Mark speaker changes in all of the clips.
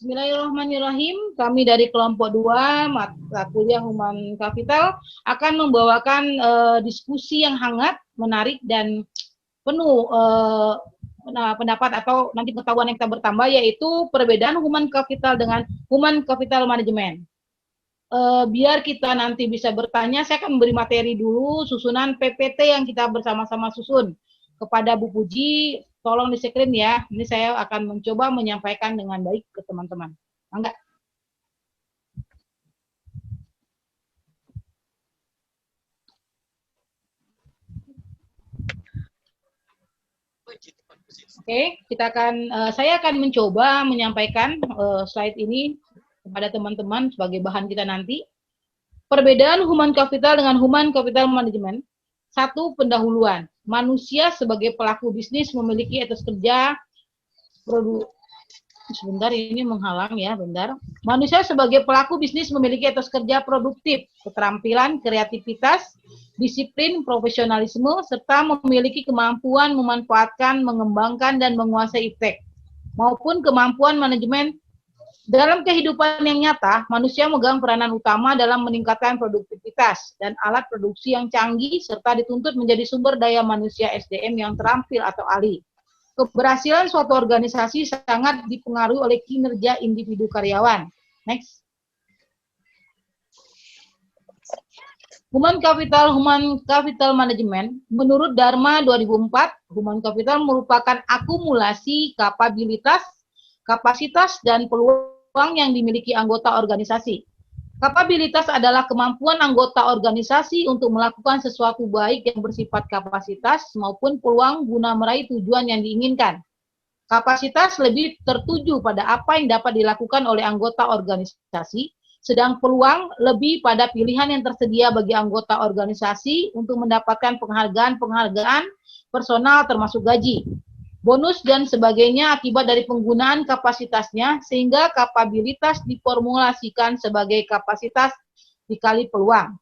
Speaker 1: Bismillahirrahmanirrahim. Kami dari kelompok 2 mata kuliah Human Capital akan membawakan diskusi yang hangat, menarik dan penuh pendapat atau nanti pengetahuan yang kita bertambah, yaitu perbedaan Human Capital dengan Human Capital Management. Biar kita nanti bisa bertanya, saya akan memberi materi dulu susunan PPT yang kita bersama-sama susun kepada Bu Puji. Tolong di screen ya. Ini saya akan mencoba menyampaikan dengan baik ke teman-teman. Enggak? Oke, saya akan mencoba menyampaikan slide ini kepada teman-teman sebagai bahan kita nanti. Perbedaan Human Capital dengan Human Capital Management. Satu, pendahuluan. Manusia sebagai pelaku bisnis memiliki etos kerja sebentar, ini menghalang ya, bentar. Manusia sebagai pelaku bisnis memiliki etos kerja produktif, keterampilan, kreativitas, disiplin, profesionalisme, serta memiliki kemampuan memanfaatkan, mengembangkan, dan menguasai efek, maupun kemampuan manajemen. Dalam kehidupan yang nyata, manusia memegang peranan utama dalam meningkatkan produktivitas dan alat produksi yang canggih, serta dituntut menjadi sumber daya manusia SDM yang terampil atau ahli. Keberhasilan suatu organisasi sangat dipengaruhi oleh kinerja individu karyawan. Next. Human Capital Management, menurut Dharma 2004, Human Capital merupakan akumulasi kapabilitas, kapasitas, dan peluang yang dimiliki anggota organisasi. Kapabilitas adalah kemampuan anggota organisasi untuk melakukan sesuatu baik yang bersifat kapasitas maupun peluang guna meraih tujuan yang diinginkan. Kapasitas lebih tertuju pada apa yang dapat dilakukan oleh anggota organisasi, sedang peluang lebih pada pilihan yang tersedia bagi anggota organisasi untuk mendapatkan penghargaan personal termasuk gaji, bonus, dan sebagainya akibat dari penggunaan kapasitasnya, sehingga kapabilitas diformulasikan sebagai kapasitas dikali peluang.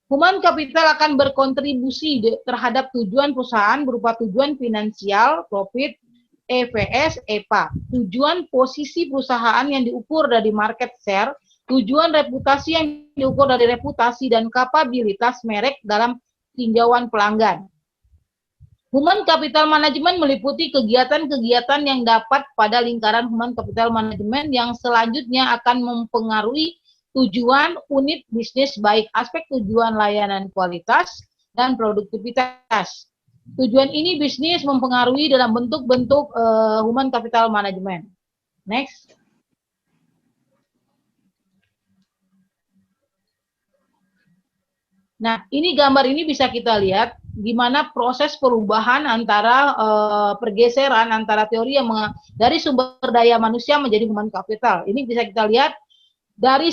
Speaker 1: Human Capital akan berkontribusi terhadap tujuan perusahaan berupa tujuan finansial, profit, EVS, EPA, tujuan posisi perusahaan yang diukur dari market share, tujuan reputasi yang diukur dari reputasi, dan kapabilitas merek dalam tinjauan pelanggan. Human Capital Management meliputi kegiatan-kegiatan yang dapat pada lingkaran Human Capital Management yang selanjutnya akan mempengaruhi tujuan unit bisnis, baik aspek tujuan layanan kualitas dan produktivitas. Tujuan ini bisnis mempengaruhi dalam bentuk-bentuk Human Capital Management. Next. Nah, ini gambar ini bisa kita lihat gimana proses perubahan antara pergeseran antara teori yang dari sumber daya manusia menjadi human capital. Ini bisa kita lihat dari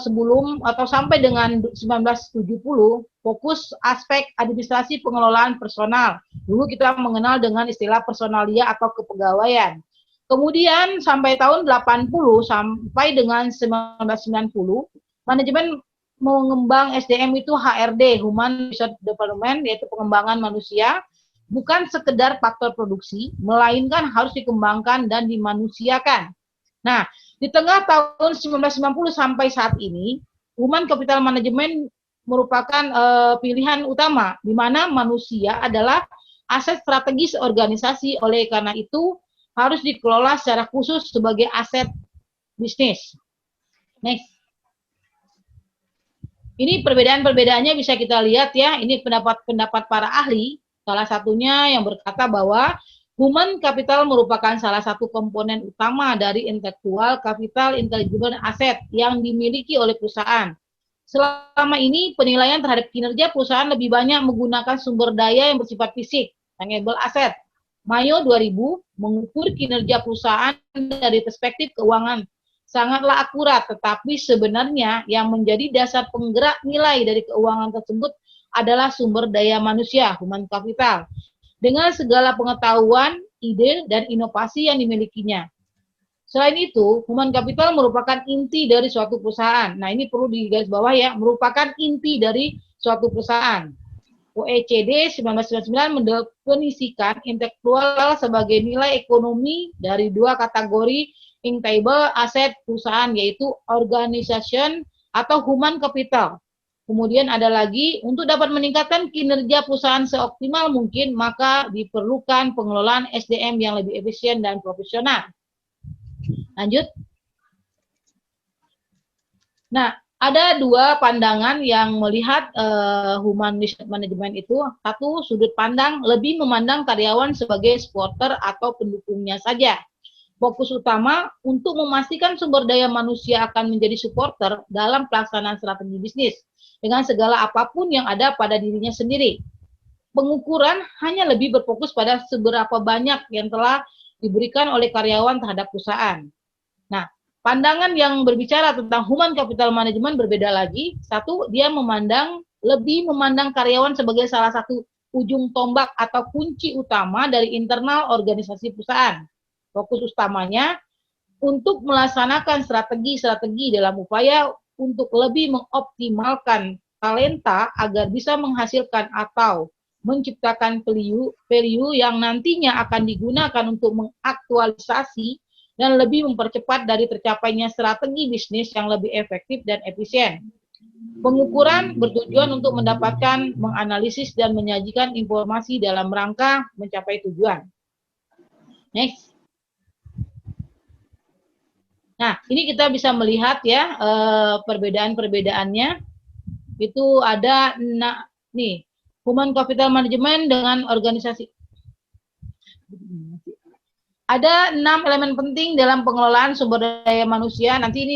Speaker 1: sebelum atau sampai dengan 1970, fokus aspek administrasi pengelolaan personal. Dulu kita mengenal dengan istilah personalia atau kepegawaian. Kemudian sampai tahun 80 sampai dengan 1990, manajemen mengembang SDM itu HRD, Human Resource Development, yaitu pengembangan manusia, bukan sekedar faktor produksi, melainkan harus dikembangkan dan dimanusiakan. Nah, di tengah tahun 1990 sampai saat ini, Human Capital Management merupakan pilihan utama, di mana manusia adalah aset strategis organisasi, oleh karena itu harus dikelola secara khusus sebagai aset bisnis. Next. Ini perbedaan-perbedaannya bisa kita lihat ya, ini pendapat para ahli, salah satunya yang berkata bahwa Human Capital merupakan salah satu komponen utama dari intellectual capital, intangible asset yang dimiliki oleh perusahaan. Selama ini penilaian terhadap kinerja perusahaan lebih banyak menggunakan sumber daya yang bersifat fisik, tangible asset. Mayo 2000 mengukur kinerja perusahaan dari perspektif keuangan. Sangatlah akurat, tetapi sebenarnya yang menjadi dasar penggerak nilai dari keuangan tersebut adalah sumber daya manusia, human capital, dengan segala pengetahuan, ide, dan inovasi yang dimilikinya. Selain itu, human capital merupakan inti dari suatu perusahaan. Nah, ini perlu digarisbawahi ya, merupakan inti dari suatu perusahaan. OECD 1999 mendefinisikan intelektual sebagai nilai ekonomi dari dua kategori, intangible aset perusahaan, yaitu organization atau human capital. Kemudian ada lagi, untuk dapat meningkatkan kinerja perusahaan seoptimal mungkin, maka diperlukan pengelolaan SDM yang lebih efisien dan profesional. Lanjut. Nah, ada dua pandangan yang melihat human resource management itu. Satu, sudut pandang lebih memandang karyawan sebagai supporter atau pendukungnya saja. Fokus utama untuk memastikan sumber daya manusia akan menjadi supporter dalam pelaksanaan strategi bisnis dengan segala apapun yang ada pada dirinya sendiri. Pengukuran hanya lebih berfokus pada seberapa banyak yang telah diberikan oleh karyawan terhadap perusahaan. Nah, pandangan yang berbicara tentang human capital management berbeda lagi. Satu, dia lebih memandang karyawan sebagai salah satu ujung tombak atau kunci utama dari internal organisasi perusahaan. Fokus utamanya untuk melaksanakan strategi-strategi dalam upaya untuk lebih mengoptimalkan talenta agar bisa menghasilkan atau menciptakan value yang nantinya akan digunakan untuk mengaktualisasi dan lebih mempercepat dari tercapainya strategi bisnis yang lebih efektif dan efisien. Pengukuran bertujuan untuk mendapatkan, menganalisis, dan menyajikan informasi dalam rangka mencapai tujuan. Next. Nah, ini kita bisa melihat ya perbedaan-perbedaannya. Itu ada nih, human capital management dengan organisasi. Ada 6 elemen penting dalam pengelolaan sumber daya manusia. Nanti ini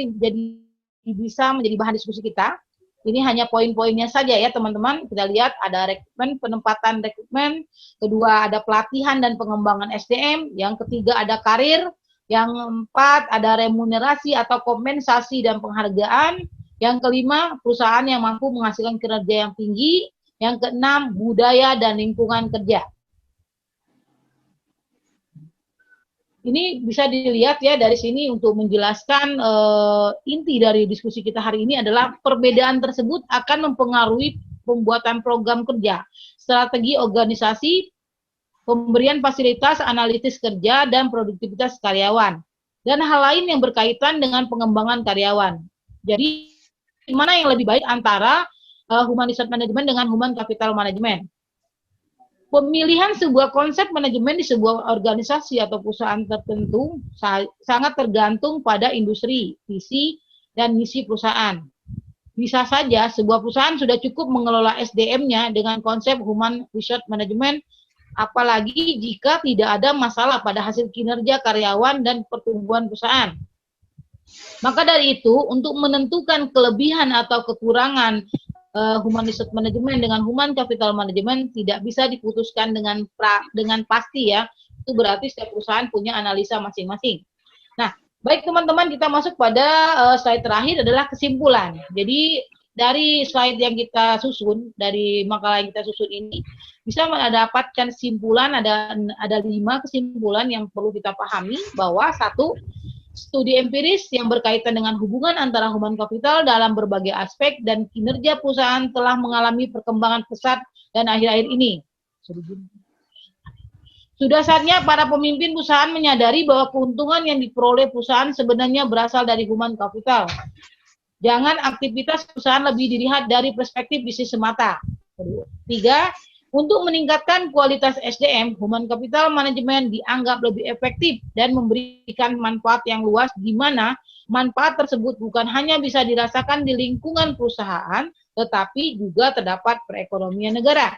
Speaker 1: bisa menjadi bahan diskusi kita. Ini hanya poin-poinnya saja ya teman-teman. Kita lihat ada rekrutmen, penempatan rekrutmen. Kedua ada pelatihan dan pengembangan SDM. Yang ketiga ada karir. Yang keempat ada remunerasi atau kompensasi dan penghargaan. Yang kelima, perusahaan yang mampu menghasilkan kinerja yang tinggi. Yang keenam, budaya dan lingkungan kerja. Ini bisa dilihat ya dari sini untuk menjelaskan inti dari diskusi kita hari ini adalah perbedaan tersebut akan mempengaruhi pembuatan program kerja, strategi organisasi, pemberian fasilitas analisis kerja, dan produktivitas karyawan. Dan hal lain yang berkaitan dengan pengembangan karyawan. Jadi, mana yang lebih baik antara human resource management dengan human capital management? Pemilihan sebuah konsep manajemen di sebuah organisasi atau perusahaan tertentu sangat tergantung pada industri, visi, dan misi perusahaan. Bisa saja sebuah perusahaan sudah cukup mengelola SDM-nya dengan konsep human resource management, apalagi jika tidak ada masalah pada hasil kinerja karyawan dan pertumbuhan perusahaan. Maka dari itu, untuk menentukan kelebihan atau kekurangan human resource management dengan human capital management tidak bisa diputuskan dengan pasti ya. Itu berarti setiap perusahaan punya analisa masing-masing. Nah, baik teman-teman, kita masuk pada slide terakhir adalah kesimpulan. Jadi dari slide yang kita susun, dari makalah yang kita susun ini, bisa mendapatkan kesimpulan, ada 5 kesimpulan yang perlu kita pahami, bahwa satu, studi empiris yang berkaitan dengan hubungan antara human capital dalam berbagai aspek dan kinerja perusahaan telah mengalami perkembangan pesat dan akhir-akhir ini. Sudah saatnya para pemimpin perusahaan menyadari bahwa keuntungan yang diperoleh perusahaan sebenarnya berasal dari human capital. Jangan aktivitas perusahaan lebih dilihat dari perspektif bisnis semata. 3, untuk meningkatkan kualitas SDM, human capital management dianggap lebih efektif dan memberikan manfaat yang luas, di mana manfaat tersebut bukan hanya bisa dirasakan di lingkungan perusahaan, tetapi juga terdapat perekonomian negara.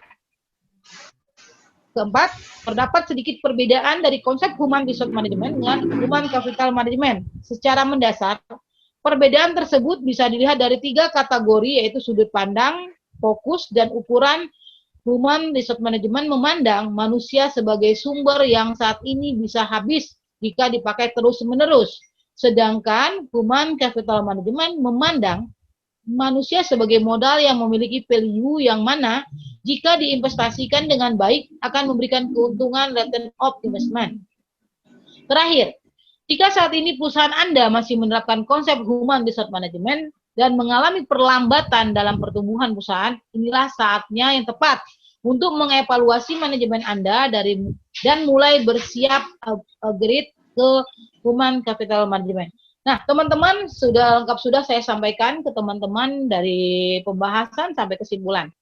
Speaker 1: Keempat, terdapat sedikit perbedaan dari konsep human resource management dengan human capital management. Secara mendasar, perbedaan tersebut bisa dilihat dari 3 kategori, yaitu sudut pandang, fokus, dan ukuran. Human resource management memandang manusia sebagai sumber yang saat ini bisa habis jika dipakai terus-menerus. Sedangkan human capital management memandang manusia sebagai modal yang memiliki value yang mana jika diinvestasikan dengan baik akan memberikan keuntungan return of investment. Terakhir, jika saat ini perusahaan Anda masih menerapkan konsep human resource management dan mengalami perlambatan dalam pertumbuhan perusahaan, inilah saatnya yang tepat untuk mengevaluasi manajemen Anda dan mulai bersiap upgrade ke Human Capital Management. Nah, teman-teman, sudah lengkap sudah saya sampaikan ke teman-teman dari pembahasan sampai kesimpulan.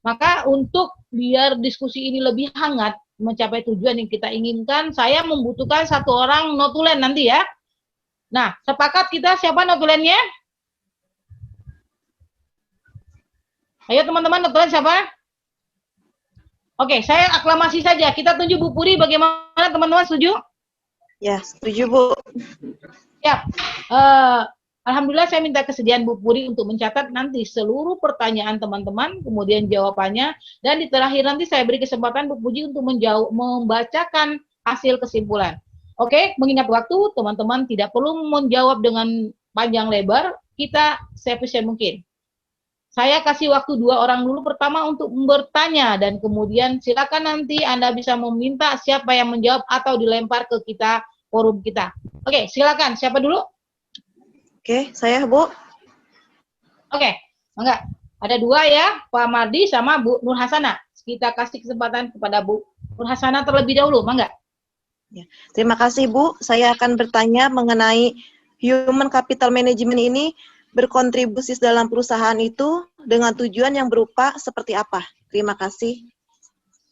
Speaker 1: Maka untuk biar diskusi ini lebih hangat, mencapai tujuan yang kita inginkan, saya membutuhkan satu orang notulen nanti ya. Nah, sepakat kita siapa notulennya? Ayo teman-teman, notulen siapa? Oke, saya aklamasi saja. Kita tunjuk Bu Puri, bagaimana teman-teman, setuju?
Speaker 2: Ya, setuju Bu.
Speaker 1: Ya, alhamdulillah saya minta kesediaan Bu Puri untuk mencatat nanti seluruh pertanyaan teman-teman, kemudian jawabannya, dan di terakhir nanti saya beri kesempatan Bu Puji untuk membacakan hasil kesimpulan. Oke, mengingat waktu, teman-teman tidak perlu menjawab dengan panjang lebar, kita seefisien mungkin. Saya kasih waktu 2 orang dulu pertama untuk bertanya, dan kemudian silakan nanti Anda bisa meminta siapa yang menjawab atau dilempar ke kita, forum kita. Oke, silakan. Siapa dulu?
Speaker 2: Oke, saya Bu.
Speaker 1: Oke, enggak. Ada 2 ya, Pak Mardi sama Bu Nur Hasana. Kita kasih kesempatan kepada Bu Nur Hasana terlebih dahulu, mangga.
Speaker 2: Ya. Terima kasih Bu. Saya akan bertanya mengenai human capital management ini berkontribusi dalam perusahaan itu dengan tujuan yang berupa seperti apa? Terima kasih.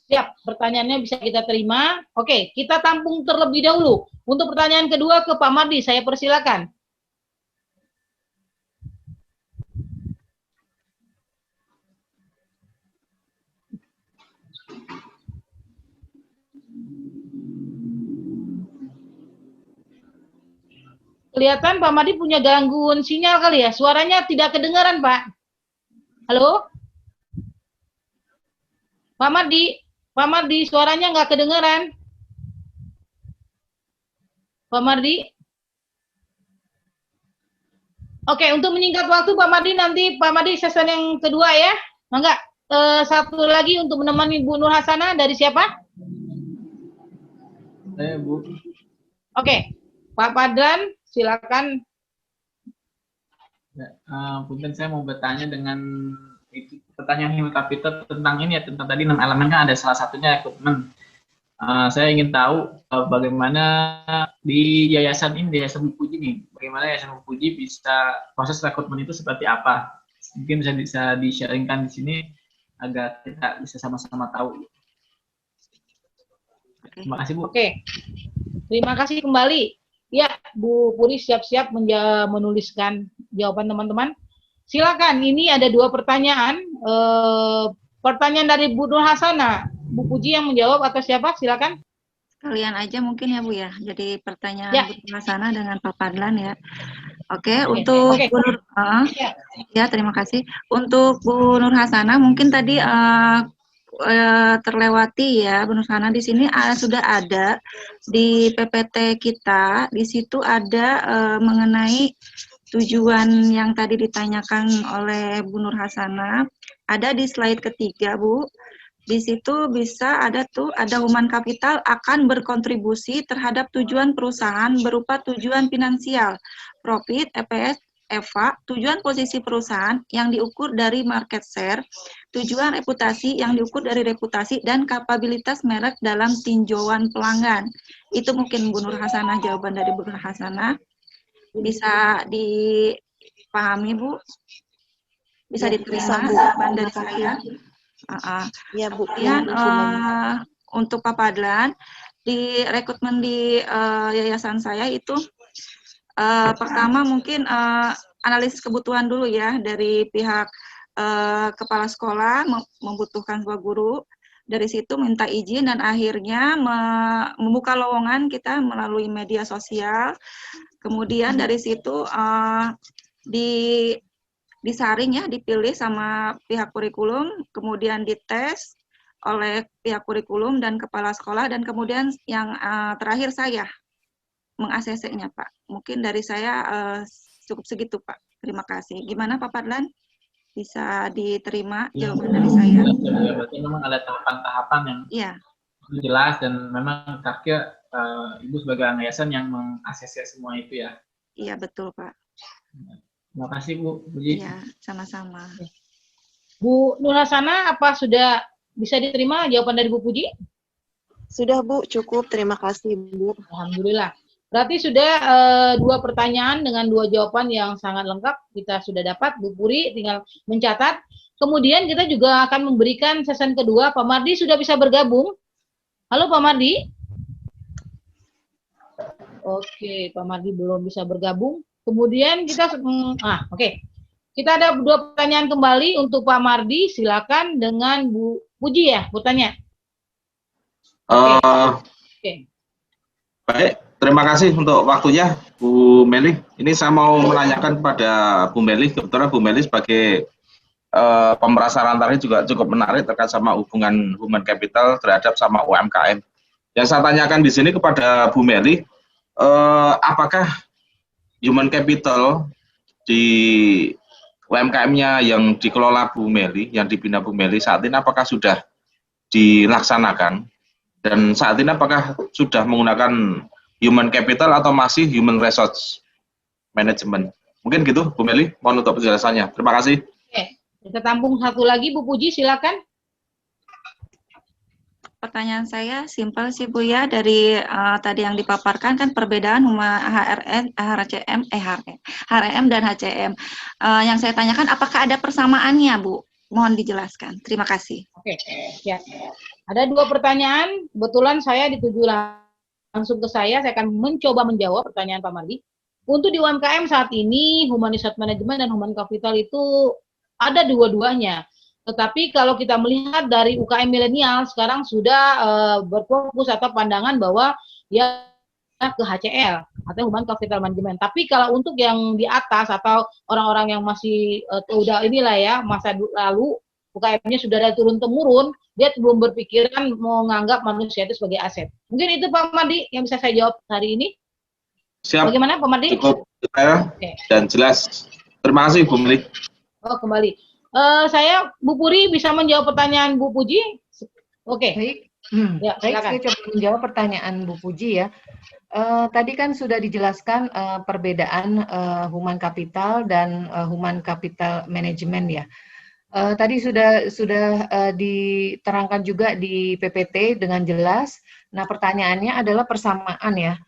Speaker 1: Siap, pertanyaannya bisa kita terima. Oke, kita tampung terlebih dahulu. Untuk pertanyaan kedua ke Pak Mardi, saya persilakan. Kelihatan Pak Mardi punya gangguan sinyal kali ya, suaranya tidak kedengaran Pak. Halo? Pak Mardi, suaranya nggak kedengaran. Pak Mardi? Oke, untuk menyingkat waktu Pak Mardi, nanti Pak Mardi sesi yang kedua ya. Enggak, satu lagi untuk menemani Bu Nur Hasana, dari siapa?
Speaker 3: Saya Bu.
Speaker 1: Oke, Pak Padran, silakan.
Speaker 3: Ya, punten saya mau bertanya dengan itu pertanyaan human capital tentang ini ya, tentang tadi 6 elemen kan ada salah satunya rekrutmen. Saya ingin tahu bagaimana di yayasan ini, di Yayasan Bu Puji nih, bagaimana Yayasan Bu Puji bisa proses rekrutmen itu seperti apa? Mungkin bisa di-sharingkan di sini agar kita bisa sama-sama tahu. Terima kasih Bu.
Speaker 1: Oke, terima kasih kembali. Ya, Bu Puri siap-siap menuliskan jawaban teman-teman. Silakan, ini ada 2 pertanyaan. Pertanyaan dari Bu Nur Hasana, Bu Puji yang menjawab atau siapa? Silakan.
Speaker 4: Kalian aja mungkin ya Bu ya. Jadi pertanyaan
Speaker 1: Ya.
Speaker 4: Bu Hasana dengan Pak Padlan ya. Oke, untuk Bu Nur, ya terima kasih. Untuk Bu Nur Hasana mungkin tadi terlewati ya Bu Nur Hasana, di sini sudah ada di PPT kita, di situ ada mengenai tujuan yang tadi ditanyakan oleh Bu Nur Hasana, ada di slide ketiga Bu. Di situ bisa ada human capital akan berkontribusi terhadap tujuan perusahaan berupa tujuan finansial, profit, EPS, EVA, tujuan posisi perusahaan yang diukur dari market share, tujuan reputasi yang diukur dari reputasi, dan kapabilitas merek dalam tinjauan pelanggan. Itu mungkin Bu Nur Hasana, jawaban dari Bu Nur Hasana. Bisa dipahami Bu? Bisa diterima jawaban dari saya?
Speaker 2: Ya Bu.
Speaker 4: Kemudian untuk Pak Padlan, di rekrutmen di yayasan saya itu pertama mungkin analisis kebutuhan dulu ya dari pihak kepala sekolah membutuhkan sebuah guru. Dari situ minta izin dan akhirnya membuka lowongan kita melalui media sosial. Kemudian dari situ disaring ya, dipilih sama pihak kurikulum, kemudian dites oleh pihak kurikulum dan kepala sekolah, dan kemudian yang terakhir saya meng-ACC-nya Pak. Mungkin dari saya cukup segitu Pak. Terima kasih. Gimana Pak Padlan? Bisa diterima jawaban dari saya?
Speaker 3: Ya, berarti memang ada tahapan-tahapan yang jelas, dan memang terakhir Ibu sebagai yayasan yang meng-ACC semua itu ya.
Speaker 4: Iya betul Pak.
Speaker 3: Terima kasih Bu Puji.
Speaker 4: Iya, sama-sama.
Speaker 1: Bu Nur Hasana, apa sudah bisa diterima jawaban dari Bu Puji?
Speaker 2: Sudah Bu, cukup. Terima kasih Bu.
Speaker 1: Alhamdulillah. Berarti sudah 2 pertanyaan dengan 2 jawaban yang sangat lengkap kita sudah dapat. Bu Puri tinggal mencatat. Kemudian kita juga akan memberikan sesi kedua. Pak Mardi sudah bisa bergabung. Halo Pak Mardi. Oke, Pak Mardi belum bisa bergabung. Kemudian kita oke. Kita ada 2 pertanyaan kembali untuk Pak Mardi. Silakan dengan Bu Puji ya, bertanya. Oke.
Speaker 5: Baik, terima kasih untuk waktunya, Bu Meli. Ini saya mau menanyakan kepada Bu Meli. Kebetulan Bu Meli sebagai pemerasan antaranya juga cukup menarik terkait sama hubungan human capital terhadap sama UMKM. Yang saya tanyakan di sini kepada Bu Meli, apakah human capital di UMKM-nya yang dikelola Bu Meli, yang dibina Bu Meli saat ini apakah sudah dilaksanakan? Dan saat ini apakah sudah menggunakan human capital atau masih human resource management? Mungkin gitu, Bu Meli. Mohon untuk penjelasannya. Terima kasih.
Speaker 1: Oke, kita tampung satu lagi, Bu Puji, silakan.
Speaker 4: Pertanyaan saya simpel sih Bu ya, dari tadi yang dipaparkan kan perbedaan HRM dan HCM. Yang saya tanyakan apakah ada persamaannya Bu? Mohon dijelaskan. Terima kasih.
Speaker 1: Oke, ya. Ada 2 pertanyaan, kebetulan saya dituju langsung ke saya akan mencoba menjawab pertanyaan Pak Mardi. Untuk di UMKM saat ini, human resource management dan human capital itu ada dua-duanya. Tetapi kalau kita melihat dari UKM milenial sekarang sudah berfokus atau pandangan bahwa ya ke HCL atau human capital management. Tapi kalau untuk yang di atas atau orang-orang yang masih udah inilah ya masa lalu UKM-nya sudah ada turun-temurun, dia belum berpikiran mau menganggap manusia itu sebagai aset. Mungkin itu Pak Mardi yang bisa saya jawab hari ini.
Speaker 5: Siap.
Speaker 1: Bagaimana Pak Mardi?
Speaker 5: Cukup detail dan jelas. Terima kasih Bu Meli.
Speaker 1: Oh, kembali. Saya Bu Puri bisa menjawab pertanyaan Bu Puji? Oke.
Speaker 6: Baik.
Speaker 1: Ya,
Speaker 6: Baik,
Speaker 1: silakan.
Speaker 6: saya coba menjawab pertanyaan Bu Puji ya. Tadi kan sudah dijelaskan perbedaan human capital dan human capital management ya. Tadi sudah diterangkan juga di PPT dengan jelas. Nah, pertanyaannya adalah persamaan ya.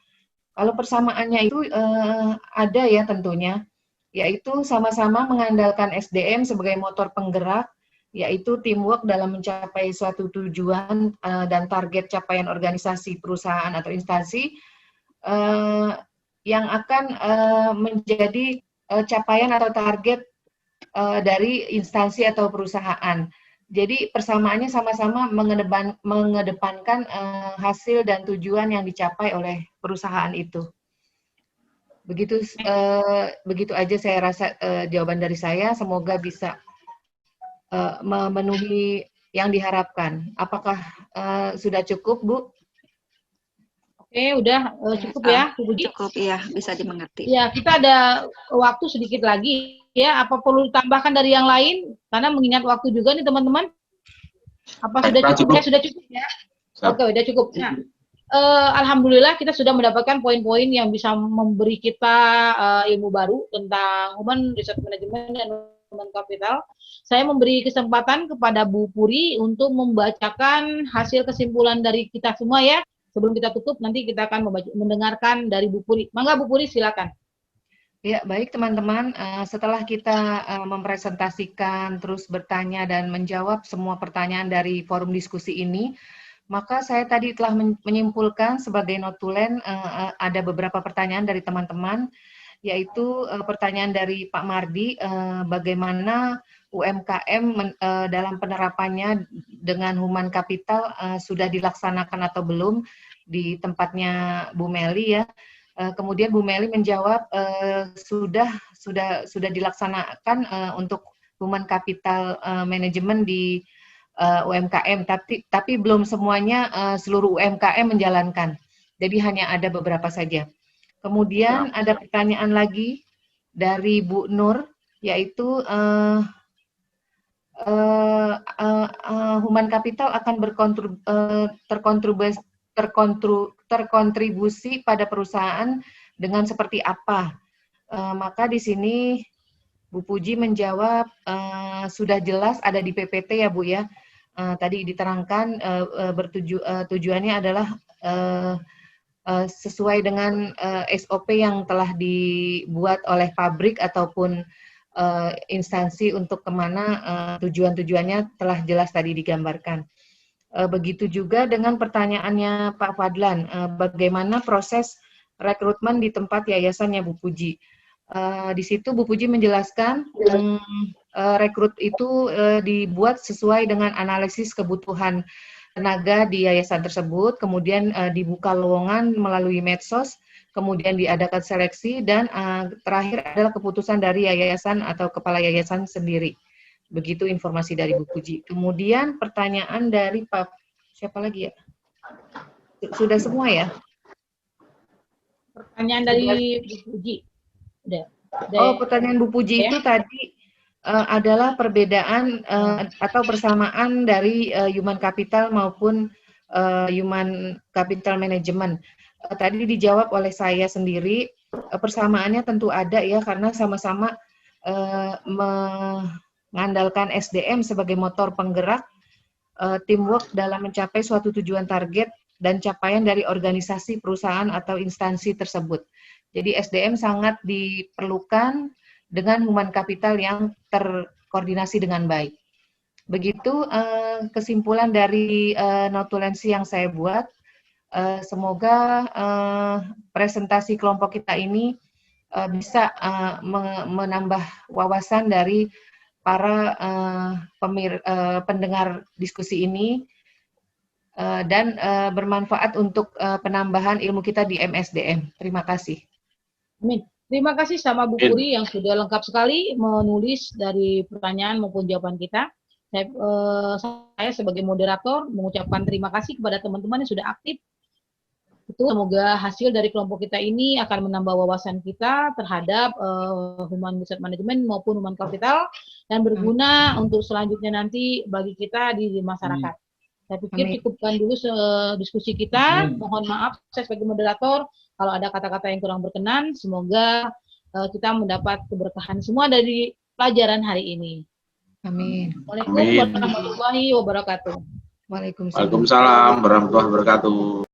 Speaker 6: Kalau persamaannya itu ada ya tentunya, yaitu sama-sama mengandalkan SDM sebagai motor penggerak, yaitu teamwork dalam mencapai suatu tujuan dan target capaian organisasi, perusahaan, atau instansi yang akan menjadi capaian atau target dari instansi atau perusahaan. Jadi persamaannya sama-sama mengedepankan hasil dan tujuan yang dicapai oleh perusahaan itu. Begitu aja saya rasa jawaban dari saya. Semoga bisa memenuhi yang diharapkan. Apakah sudah cukup, Bu?
Speaker 1: Oke, udah cukup ya, Bu Puji?
Speaker 4: Cukup, iya, bisa dimengerti.
Speaker 1: Ya, kita ada waktu sedikit lagi ya. Apa perlu ditambahkan dari yang lain? Karena mengingat waktu juga nih teman-teman. Apa sudah cukup? Ya, sudah cukup ya. Oke, udah cukup. Nah, alhamdulillah kita sudah mendapatkan poin-poin yang bisa memberi kita ilmu baru tentang human resource management dan human capital. Saya memberi kesempatan kepada Bu Puri untuk membacakan hasil kesimpulan dari kita semua ya. Sebelum kita tutup, nanti kita akan mendengarkan dari Bu Puri. Mangga Bu Puri, silakan.
Speaker 6: Ya, baik teman-teman. Setelah kita mempresentasikan, terus bertanya dan menjawab semua pertanyaan dari forum diskusi ini, maka saya tadi telah menyimpulkan sebagai notulen ada beberapa pertanyaan dari teman-teman, yaitu pertanyaan dari Pak Mardi, bagaimana UMKM dalam penerapannya dengan human capital sudah dilaksanakan atau belum di tempatnya Bu Meli ya. Kemudian Bu Meli menjawab sudah dilaksanakan untuk human capital management di UMKM, tapi belum semuanya seluruh UMKM menjalankan. Jadi hanya ada beberapa saja. Kemudian ada pertanyaan lagi dari Bu Nur, yaitu human capital akan terkontribusi pada perusahaan dengan seperti apa? Maka di sini Bu Puji menjawab sudah jelas ada di PPT ya Bu ya. Tadi diterangkan tujuannya adalah sesuai dengan SOP yang telah dibuat oleh pabrik ataupun instansi untuk kemana tujuan-tujuannya telah jelas tadi digambarkan. Begitu juga dengan pertanyaannya Pak Fadlan, bagaimana proses rekrutmen di tempat yayasannya Bu Puji. Di situ Bu Puji menjelaskan rekrut itu dibuat sesuai dengan analisis kebutuhan tenaga di yayasan tersebut, kemudian dibuka lowongan melalui medsos, kemudian diadakan seleksi, dan terakhir adalah keputusan dari yayasan atau kepala yayasan sendiri. Begitu informasi dari Bu Puji. Kemudian pertanyaan dari Pak, siapa lagi ya? Sudah semua ya?
Speaker 1: Pertanyaan dari Bu Puji.
Speaker 6: Oh, pertanyaan Bu Puji itu tadi adalah perbedaan atau persamaan dari human capital maupun human capital management. Tadi dijawab oleh saya sendiri, persamaannya tentu ada ya, karena sama-sama mengandalkan SDM sebagai motor penggerak, teamwork dalam mencapai suatu tujuan target, dan capaian dari organisasi, perusahaan, atau instansi tersebut. Jadi SDM sangat diperlukan dengan human capital yang terkoordinasi dengan baik. Begitu kesimpulan dari notulensi yang saya buat. Semoga presentasi kelompok kita ini bisa menambah wawasan dari para pendengar diskusi ini dan bermanfaat untuk penambahan ilmu kita di MSDM. Terima kasih.
Speaker 1: Amin. Terima kasih sama Bu Puri yang sudah lengkap sekali menulis dari pertanyaan maupun jawaban kita. Saya sebagai moderator mengucapkan terima kasih kepada teman-teman yang sudah aktif. Semoga hasil dari kelompok kita ini akan menambah wawasan kita terhadap human resource management maupun human capital dan berguna untuk selanjutnya nanti bagi kita di masyarakat. Saya pikir cukupkan dulu diskusi kita. Mohon maaf saya sebagai moderator kalau ada kata-kata yang kurang berkenan. Semoga kita mendapat keberkahan semua dari pelajaran hari ini.
Speaker 6: Amin.
Speaker 1: Waalaikumsalam warahmatullahi wabarakatuh.
Speaker 5: Waalaikumsalam warahmatullahi wabarakatuh.